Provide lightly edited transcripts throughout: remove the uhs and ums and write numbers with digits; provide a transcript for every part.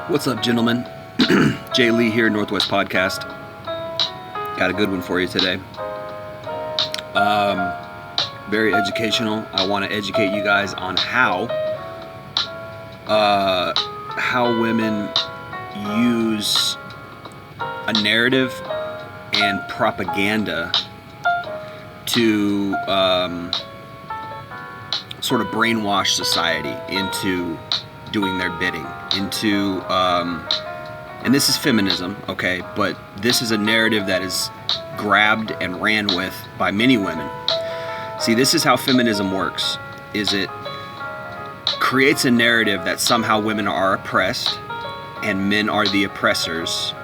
What's up, gentlemen? Jay Lee here, Northwest Podcast. Got a good one for you today. Very educational. I want to educate you guys on how women use a narrative and propaganda to sort of brainwash society into doing their bidding, into and this is feminism, okay, but this is a narrative that is grabbed and ran with by many women. See, this is how feminism works, is it creates a narrative that somehow women are oppressed and men are the oppressors,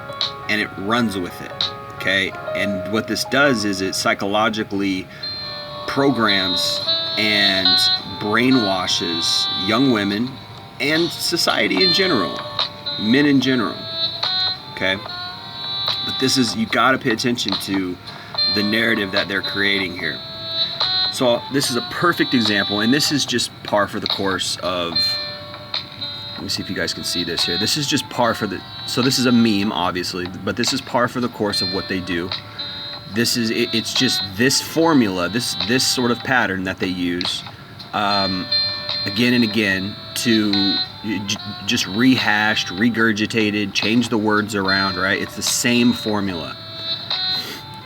and it runs with it, okay? And what this does is it psychologically programs and brainwashes young women and society in general, men in general, okay? But this is, you gotta pay attention to the narrative that they're creating here. So this is a perfect example, and this is just par for the course of, let me see if you guys can see this here. This is just par for the, so this is a meme, obviously, but this is par for the course of what they do. This is, it's just this formula, this sort of pattern that they use again and again to just rehashed, regurgitated, change the words around, right? It's the same formula.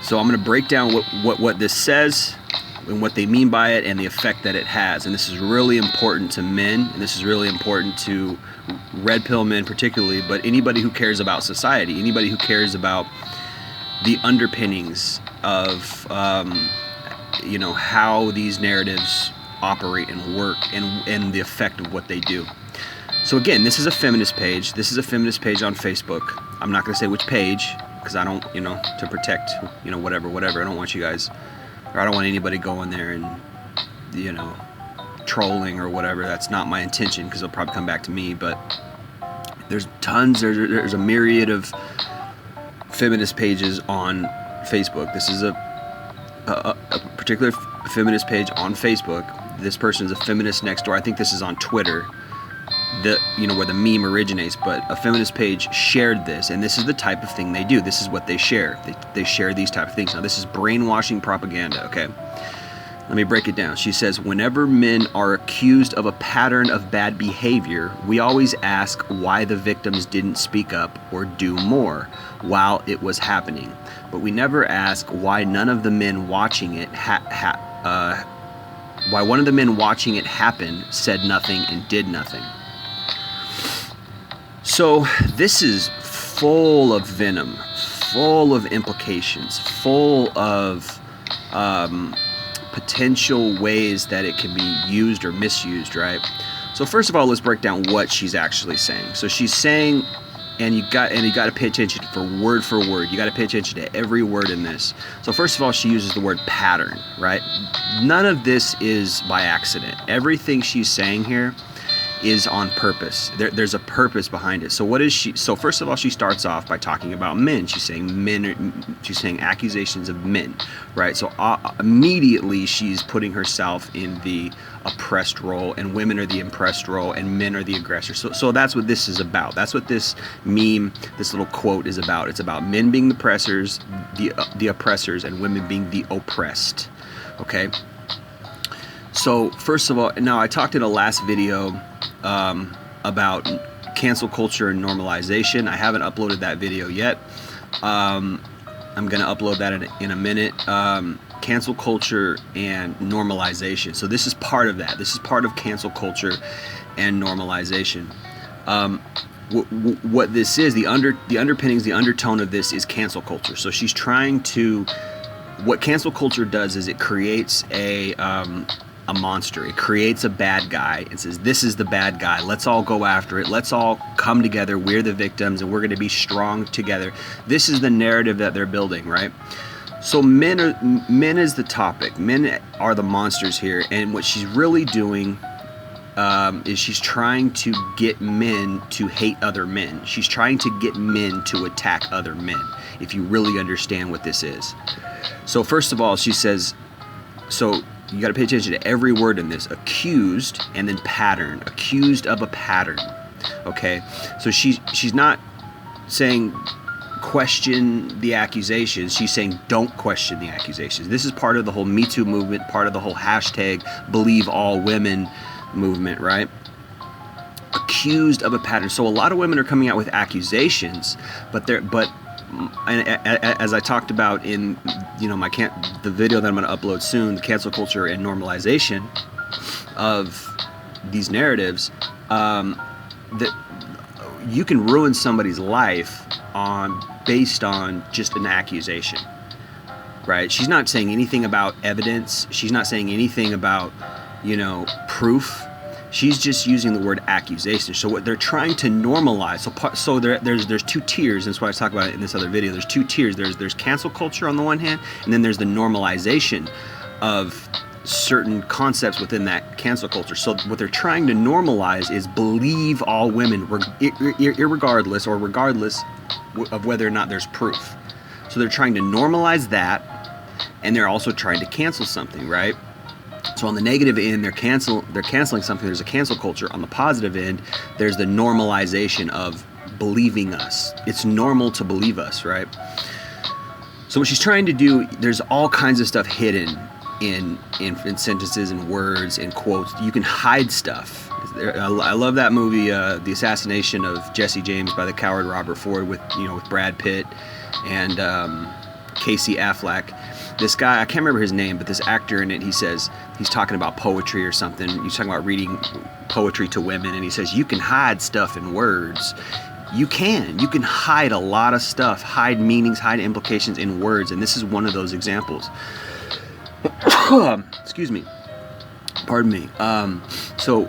So I'm going to break down what this says and what they mean by it and the effect that it has. And this is really important to men, and this is really important to red pill men particularly, but anybody who cares about society, anybody who cares about the underpinnings of how these narratives operate and work and the effect of what they do. So again, this is a feminist page. This is a feminist page on Facebook. I'm not going to say which page because I don't, to protect, whatever. I don't want you guys, or I don't want anybody going there and, trolling or whatever. That's not my intention because they'll probably come back to me. But there's tons, there's a myriad of feminist pages on Facebook. This is a particular feminist page on Facebook. This person is a feminist next door. I think this is on Twitter, where the meme originates, but a feminist page shared this, and this is the type of thing they do. This is what they share. They share these type of things. Now, this is brainwashing propaganda, okay? Let me break it down. She says, whenever men are accused of a pattern of bad behavior, we always ask why the victims didn't speak up or do more while it was happening. But we never ask why none of the men watching it why one of the men watching it happen said nothing and did nothing. So this is full of venom, full of implications, full of potential ways that it can be used or misused, right? So first of all, let's break down what she's actually saying. So she's saying, and you got to pay attention for word. You got to pay attention to every word in this. So first of all, she uses the word pattern, right? None of this is by accident. Everything she's saying here is on purpose. There's a purpose behind it. So what is she? So first of all, she starts off by talking about men. She's saying accusations of men, right? So immediately she's putting herself in the oppressed role, and women are the impressed role, and men are the aggressors. So that's what this is about. That's what this meme, this little quote is about. It's about men being the oppressors, the oppressors, and women being the oppressed. Okay. So first of all, now I talked in a last video about cancel culture and normalization. I haven't uploaded that video yet. I'm going to upload that in a minute. Cancel culture and normalization. So this is part of that. This is part of cancel culture and normalization. What this is, the underpinnings, the undertone of this is cancel culture. So she's trying to, what cancel culture does is it creates a monster. It creates a bad guy and says, this is the bad guy. Let's all go after it. Let's all come together. We're the victims and we're going to be strong together. This is the narrative that they're building, right? So men is the topic. Men are the monsters here. And what she's really doing is she's trying to get men to hate other men. She's trying to get men to attack other men, if you really understand what this is. So first of all, she says, so you got to pay attention to every word in this. Accused and then pattern. Accused of a pattern. Okay, so she's not saying question the accusations. She's saying don't question the accusations. This is part of the whole Me Too movement, part of the whole hashtag Believe All Women movement, right? Accused of a pattern. So a lot of women are coming out with accusations, but as I talked about in the video that I'm going to upload soon, the cancel culture and normalization of these narratives, that you can ruin somebody's life based on just an accusation, right? She's not saying anything about evidence. She's not saying anything about proof. She's just using the word accusation. So what they're trying to normalize. So there's two tiers. That's why I talk about it in this other video. There's two tiers. There's cancel culture on the one hand, and then there's the normalization of certain concepts within that cancel culture. So what they're trying to normalize is believe all women, irregardless or regardless of whether or not there's proof. So they're trying to normalize that, and they're also trying to cancel something, right? So on the negative end, they're canceling something. There's a cancel culture. On the positive end, there's the normalization of believing us. It's normal to believe us, right? So what she's trying to do, there's all kinds of stuff hidden in sentences and words and quotes. You can hide stuff. I love that movie, The Assassination of Jesse James by the coward Robert Ford, with Brad Pitt and Casey Affleck. This guy, I can't remember his name, but this actor in it, he says, he's talking about poetry or something. He's talking about reading poetry to women, and he says, you can hide stuff in words. You can hide a lot of stuff, hide meanings, hide implications in words, and this is one of those examples. Excuse me. Pardon me. So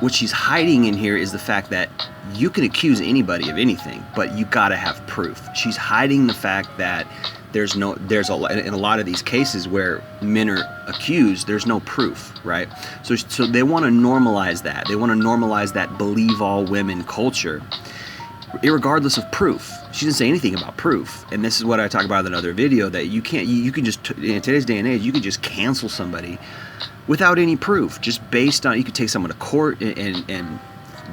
what she's hiding in here is the fact that you can accuse anybody of anything, but you gotta have proof. She's hiding the fact that in a lot of these cases where men are accused, there's no proof, right? So they want to normalize that. They want to normalize that believe all women culture, irregardless of proof. She didn't say anything about proof, and this is what I talk about in another video, that you can just, in today's day and age, you can just cancel somebody without any proof, just based on, you could take someone to court and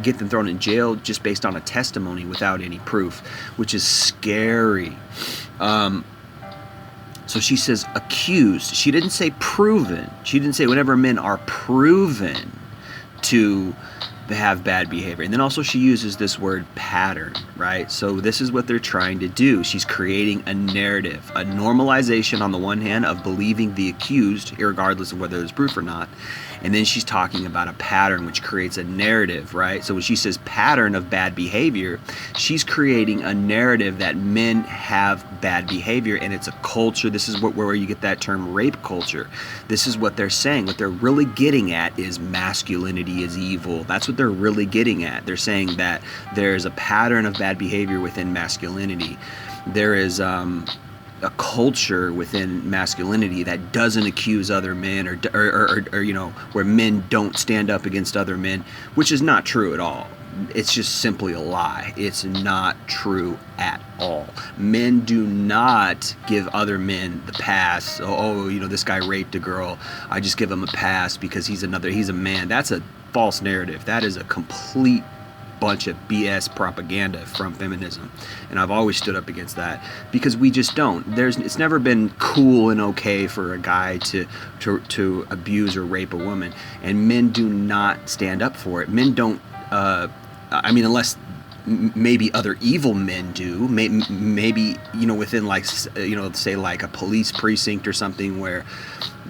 get them thrown in jail just based on a testimony without any proof, which is scary. So she says accused. She didn't say proven. She didn't say whenever men are proven to have bad behavior. And then also she uses this word pattern, right? So this is what they're trying to do. She's creating a narrative, a normalization on the one hand of believing the accused, irregardless of whether there's proof or not. And then she's talking about a pattern, which creates a narrative, right? So when she says pattern of bad behavior, she's creating a narrative that men have bad behavior, and it's a culture. This is where you get that term rape culture. This is what they're saying. What they're really getting at is masculinity is evil. That's what they're really getting at. They're saying that there's a pattern of bad behavior within masculinity. There is a culture within masculinity that doesn't accuse other men, or where men don't stand up against other men, which is not true at all. It's just simply a lie. It's not true at all. Men do not give other men the pass. This guy raped a girl, I just give him a pass because he's a man. That's a false narrative. That is a complete bunch of BS propaganda from feminism, and I've always stood up against that, because we just don't. It's never been cool and okay for a guy to abuse or rape a woman, and men do not stand up for it. Men don't. Unless maybe other evil men do. Maybe within say like a police precinct or something, where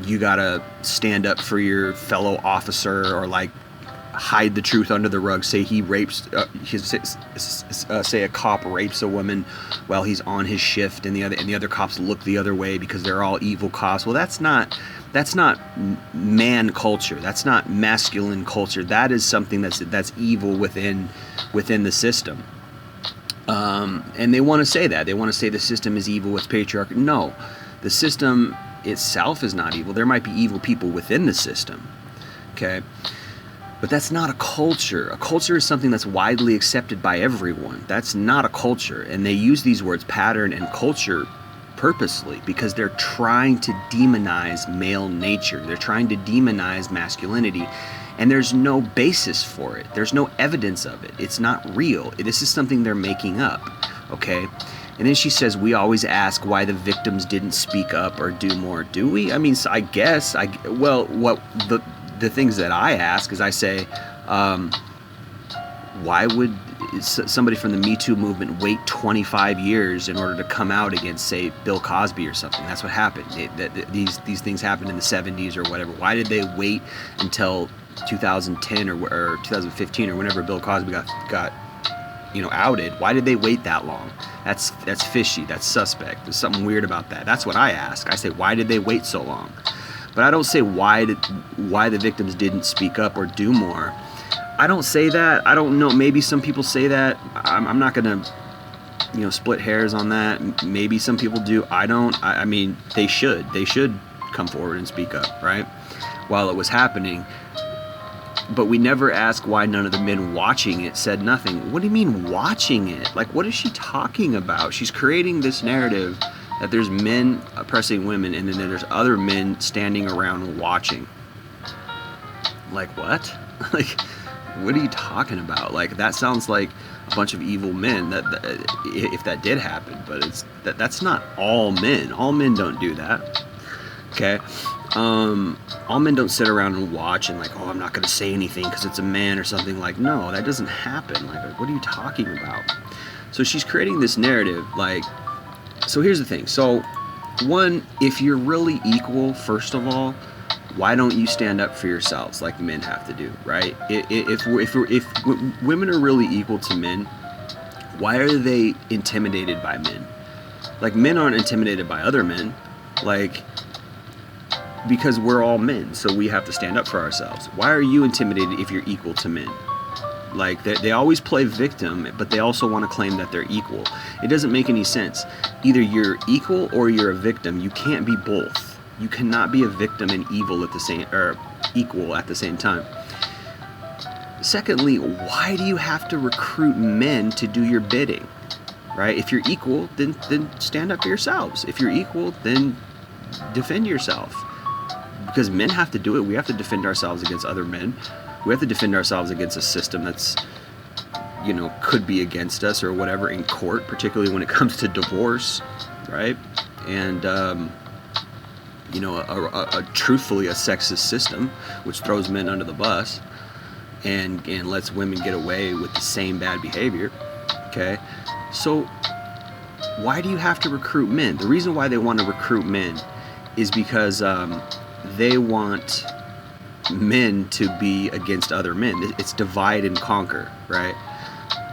you gotta stand up for your fellow officer, or like hide the truth under the rug. Say he rapes, say a cop rapes a woman while he's on his shift, and the other cops look the other way because they're all evil cops. Well, that's not man culture. That's not masculine culture. That is something that's evil within the system. And they want to say that. They want to say the system is evil with patriarchy. No, the system itself is not evil. There might be evil people within the system. Okay. But that's not a culture. A culture is something that's widely accepted by everyone. That's not a culture. And they use these words, pattern and culture, purposely, because they're trying to demonize male nature. They're trying to demonize masculinity. And there's no basis for it. There's no evidence of it. It's not real. This is something they're making up, okay? And then she says, we always ask why the victims didn't speak up or do more. Do we? I mean, I guess, what the things that I ask is I say, why would somebody from the Me Too movement wait 25 years in order to come out against, say, Bill Cosby or something? That's what happened. These things happened in the 70s or whatever. Why did they wait until 2010 or 2015 or whenever Bill Cosby got outed? Why did they wait that long? That's fishy. That's suspect. There's something weird about that. That's what I ask. I say, why did they wait so long? But I don't say why the victims didn't speak up or do more. I don't say that. I don't know. Maybe some people say that. I'm not gonna, split hairs on that. Maybe some people do. I don't. I mean, they should. They should come forward and speak up, right? While it was happening. But we never ask why none of the men watching it said nothing. What do you mean watching it? Like, what is she talking about? She's creating this narrative that there's men oppressing women and then there's other men standing around watching. Like, what? Like, what are you talking about? Like, that sounds like a bunch of evil men, that if that did happen. But that's not all men. All men don't do that. Okay? All men don't sit around and watch and like, oh, I'm not going to say anything because it's a man or something. Like, no, that doesn't happen. Like, what are you talking about? So she's creating this narrative. Like, so here's the thing. So, one, if you're really equal, first of all, why don't you stand up for yourselves like men have to do, right? If women are really equal to men, why are they intimidated by men? Like, men aren't intimidated by other men. Like, because we're all men, so we have to stand up for ourselves. Why are you intimidated if you're equal to men? Like, they always play victim, but they also want to claim that they're equal. It doesn't make any sense. Either you're equal or you're a victim. You can't be both. You cannot be a victim and equal at the same time. Secondly, why do you have to recruit men to do your bidding? Right? If you're equal, then stand up for yourselves. If you're equal, then defend yourself. Because men have to do it. We have to defend ourselves against other men. We have to defend ourselves against a system that's, could be against us or whatever in court, particularly when it comes to divorce, right? And, truthfully a sexist system, which throws men under the bus and lets women get away with the same bad behavior, okay? So why do you have to recruit men? The reason why they want to recruit men is because they want men to be against other men. It's divide and conquer, right?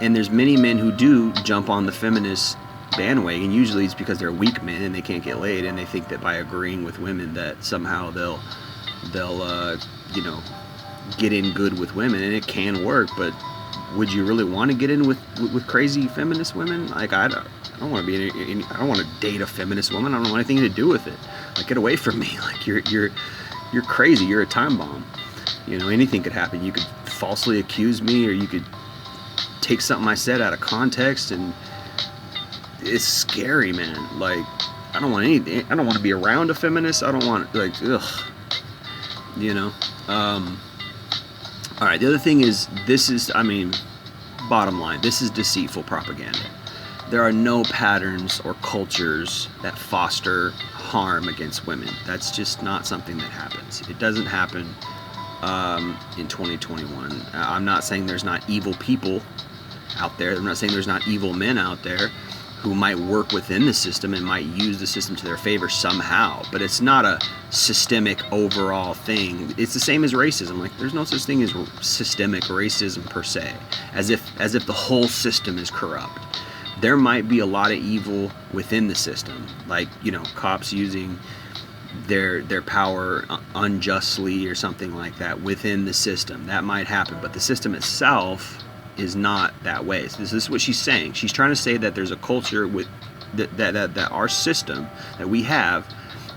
And there's many men who do jump on the feminist bandwagon. Usually it's because they're weak men and they can't get laid, and they think that by agreeing with women that somehow they'll get in good with women, and it can work. But would you really want to get in with crazy feminist women? Like, I don't want to be I don't want to date a feminist woman. I don't want anything to do with it. Like, get away from me. Like, you're crazy. You're a time bomb. Anything could happen. You could falsely accuse me, or you could take something I said out of context, and it's scary, man. Like, I don't want anything. I don't want to be around a feminist. I don't want, like, ugh. All right. The other thing is, bottom line, this is deceitful propaganda. There are no patterns or cultures that foster harm against women. That's just not something that happens. It doesn't happen in 2021. I'm not saying there's not evil people out there. I'm not saying there's not evil men out there who might work within the system and might use the system to their favor somehow. But it's not a systemic overall thing. It's the same as racism. Like, there's no such thing as systemic racism per se, as if the whole system is corrupt. There might be a lot of evil within the system, like, cops using their power unjustly or something like that within the system. That might happen, but the system itself is not that way. So this is what she's saying. She's trying to say that there's a culture with that our system that we have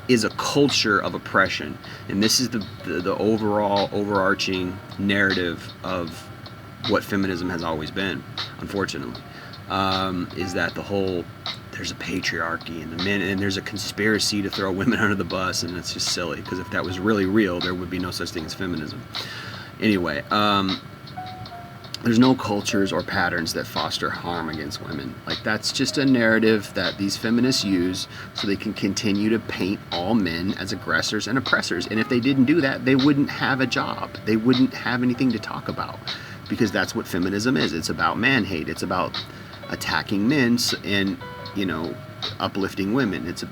is a culture of oppression, and this is the overall overarching narrative of what feminism has always been, unfortunately. Is that there's a patriarchy and the men, and there's a conspiracy to throw women under the bus, and it's just silly, because if that was really real, there would be no such thing as feminism. Anyway, there's no cultures or patterns that foster harm against women. Like, that's just a narrative that these feminists use so they can continue to paint all men as aggressors and oppressors. And if they didn't do that, they wouldn't have a job. They wouldn't have anything to talk about, because that's what feminism is. It's about man hate. It's about attacking men and, you know, uplifting women. It's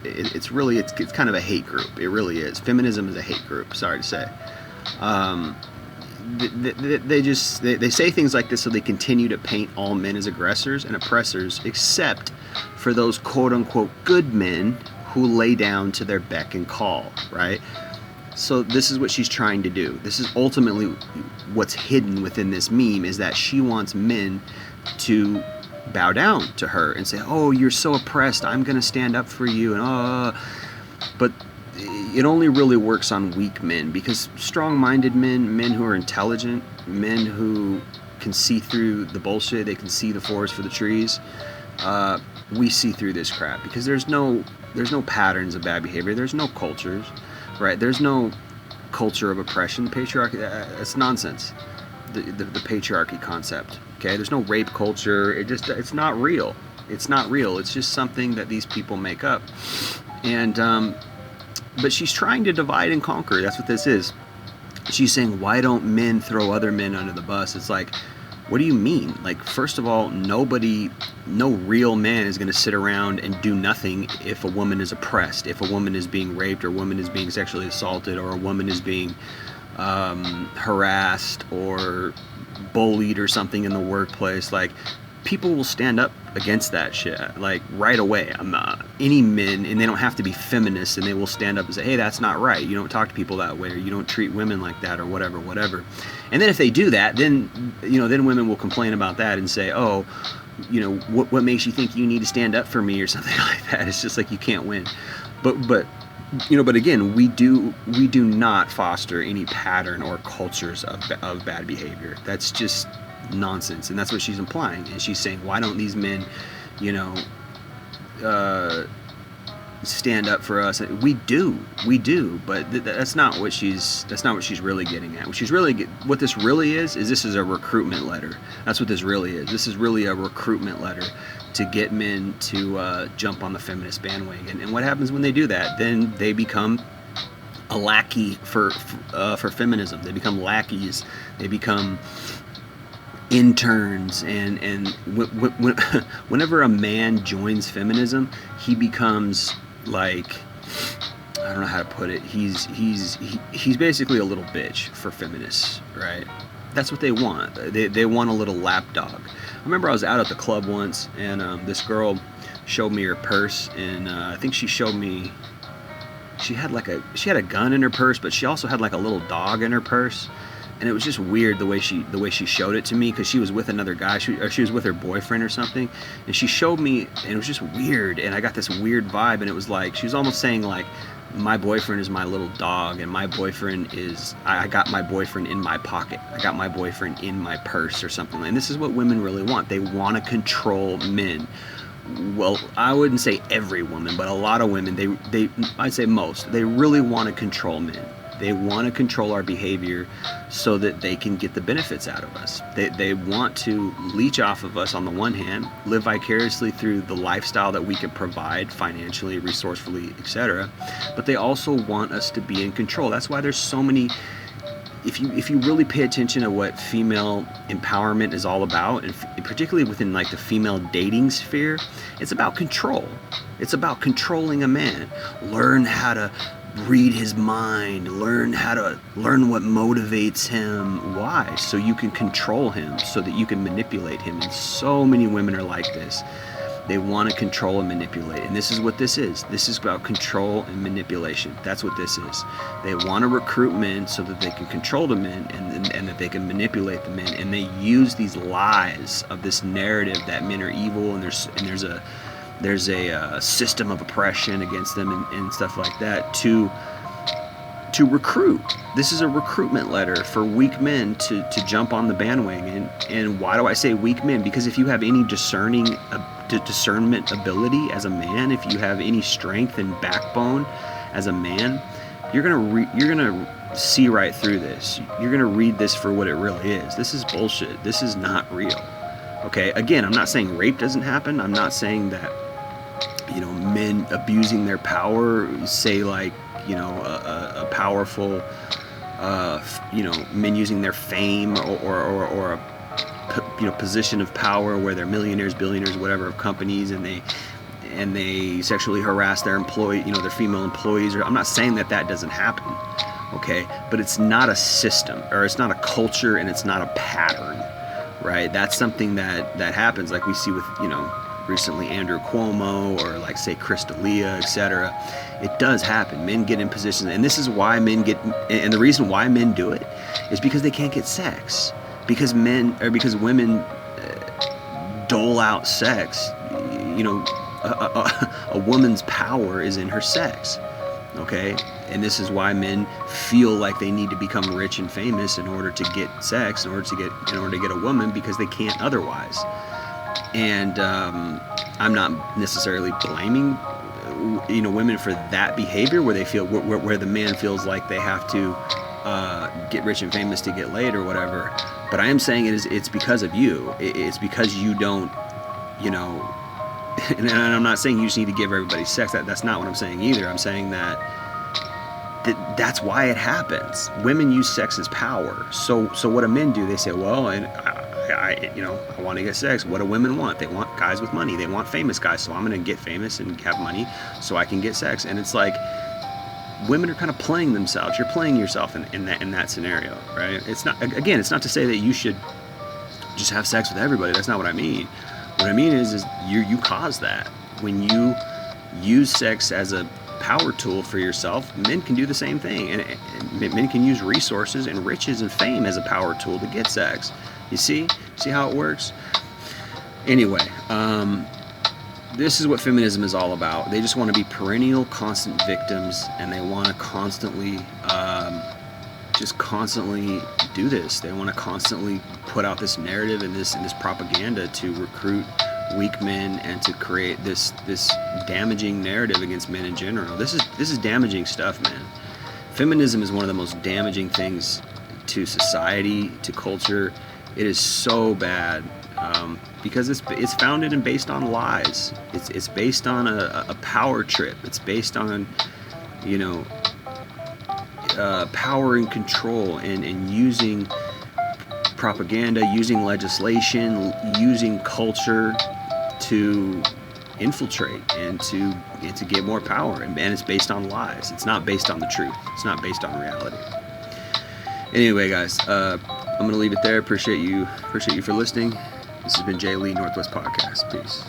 kind of a hate group. It really is. Feminism is a hate group. Sorry to say. They say things like this so they continue to paint all men as aggressors and oppressors, except for those quote unquote good men who lay down to their beck and call, right? So this is what she's trying to do. This is ultimately what's hidden within this meme, is that she wants men to bow down to her and say, oh, you're so oppressed, I'm going to stand up for you. And but it only really works on weak men, because strong-minded men who are intelligent, men who can see through the bullshit, they can see the forest for the trees, we see through this crap, because there's no patterns of bad behavior, there's no cultures, right? There's no culture of oppression. Patriarchy, that's nonsense. The patriarchy concept, okay? There's no rape culture. It's not real. It's not real. It's just something that these people make up. And but she's trying to divide and conquer. That's what this is. She's saying, why don't men throw other men under the bus? It's like, what do you mean? Like, first of all, no real man is going to sit around and do nothing if a woman is oppressed, if a woman is being raped, or a woman is being sexually assaulted, or a woman is being harassed or bullied or something in the workplace. Like, people will stand up against that shit, like, right away. Any men, and they don't have to be feminists, and they will stand up and say, hey, that's not right. You don't talk to people that way, or you don't treat women like that, or whatever. And then if they do that, then, you know, then women will complain about that and say, oh, you know, what makes you think you need to stand up for me, or something like that. It's just like, you can't win. But you know, but again, we do not foster any pattern or cultures of bad behavior. That's just nonsense, and that's what she's implying. And she's saying, why don't these men, you know, stand up for us? We do, but that's not what she's really getting at. What this really is this is a recruitment letter. That's what this really is. This is really a recruitment letter to get men to jump on the feminist bandwagon. And what happens when they do that? Then they become a lackey for feminism. They become lackeys. They become interns, and whenever a man joins feminism, he becomes, like, I don't know how to put it. He's basically a little bitch for feminists, right? That's what they want. They want a little lapdog. I remember I was out at the club once, and this girl showed me her purse, and I think she showed me she had a gun in her purse, but she also had like a little dog in her purse. And it was just weird the way she showed it to me, because she was with another guy, she was with her boyfriend or something, and she showed me, and it was just weird, and I got this weird vibe, and it was like she was almost saying, like, my boyfriend is my little dog, and my boyfriend is, I got my boyfriend in my pocket, I got my boyfriend in my purse, or something. And this is what women really want. They want to control men. Well, I wouldn't say every woman, but a lot of women, I'd say most, they really want to control men. They want to control our behavior so that they can get the benefits out of us. They want to leech off of us on the one hand, live vicariously through the lifestyle that we can provide financially, resourcefully, etc. But they also want us to be in control. That's why there's so many. If you really pay attention to what female empowerment is all about, and particularly within like the female dating sphere, it's about control. It's about controlling a man. Learn how to read his mind, learn what motivates him. Why? So you can control him, so that you can manipulate him. And so many women are like this. They want to control and manipulate. And this is what this is. This is about control and manipulation. That's what this is. They want to recruit men so that they can control the men, and that they can manipulate the men. And they use these lies of this narrative that men are evil, and there's a system of oppression against them, and stuff like that, to recruit. This is a recruitment letter for weak men to jump on the bandwagon. And why do I say weak men? Because if you have any discernment ability as a man, if you have any strength and backbone as a man, you're gonna see right through this. You're gonna read this for what it really is. This is bullshit. This is not real. Okay. Again, I'm not saying rape doesn't happen. I'm not saying that, you know, men abusing their power, say like, you know, a powerful, you know, men using their fame or a, you know, position of power where they're millionaires, billionaires, whatever, of companies, and they sexually harass their employee, you know, their female employees. Or I'm not saying that doesn't happen, okay, but it's not a system, or it's not a culture, and it's not a pattern, right? That's something that happens, like we see with, you know, recently Andrew Cuomo, or like say Chris D'Elia, etc. It does happen. Men get in positions, and this is why men get, and the reason why men do it is because they can't get sex, because women dole out sex. You know, a woman's power is in her sex, okay? And this is why men feel like they need to become rich and famous in order to get sex, in order to get a woman, because they can't otherwise. And I'm not necessarily blaming, you know, women for that behavior, where they feel where the man feels like they have to get rich and famous to get laid or whatever. But I am saying it's because of you. It's because you don't, you know. And I'm not saying you just need to give everybody sex. That's not what I'm saying either. I'm saying that's why it happens. Women use sex as power. So what do men do? They say, well, and I you know, I want to get sex. What do women want? They want guys with money. They want famous guys. So I'm going to get famous and have money so I can get sex. And it's like, women are kind of playing themselves. You're playing yourself in that scenario, right? It's not, again, it's not to say that you should just have sex with everybody. That's not what I mean. What I mean is you cause that. When you use sex as a power tool for yourself, men can do the same thing, and men can use resources and riches and fame as a power tool to get sex. You see how it works? Anyway, this is what feminism is all about. They just want to be perennial, constant victims, and they want to constantly do this. They want to constantly put out this narrative and this propaganda to recruit weak men and to create this damaging narrative against men in general. This is damaging stuff, man. Feminism is one of the most damaging things to society, to culture. It is so bad because it's founded and based on lies. It's based on a power trip. It's based on, you know, power and control, and using propaganda, using legislation, using culture to infiltrate and to get more power. And it's based on lies. It's not based on the truth. It's not based on reality. Anyway, guys, I'm gonna leave it there. Appreciate you for listening. This has been Jay Lee, Northwest Podcast. Peace.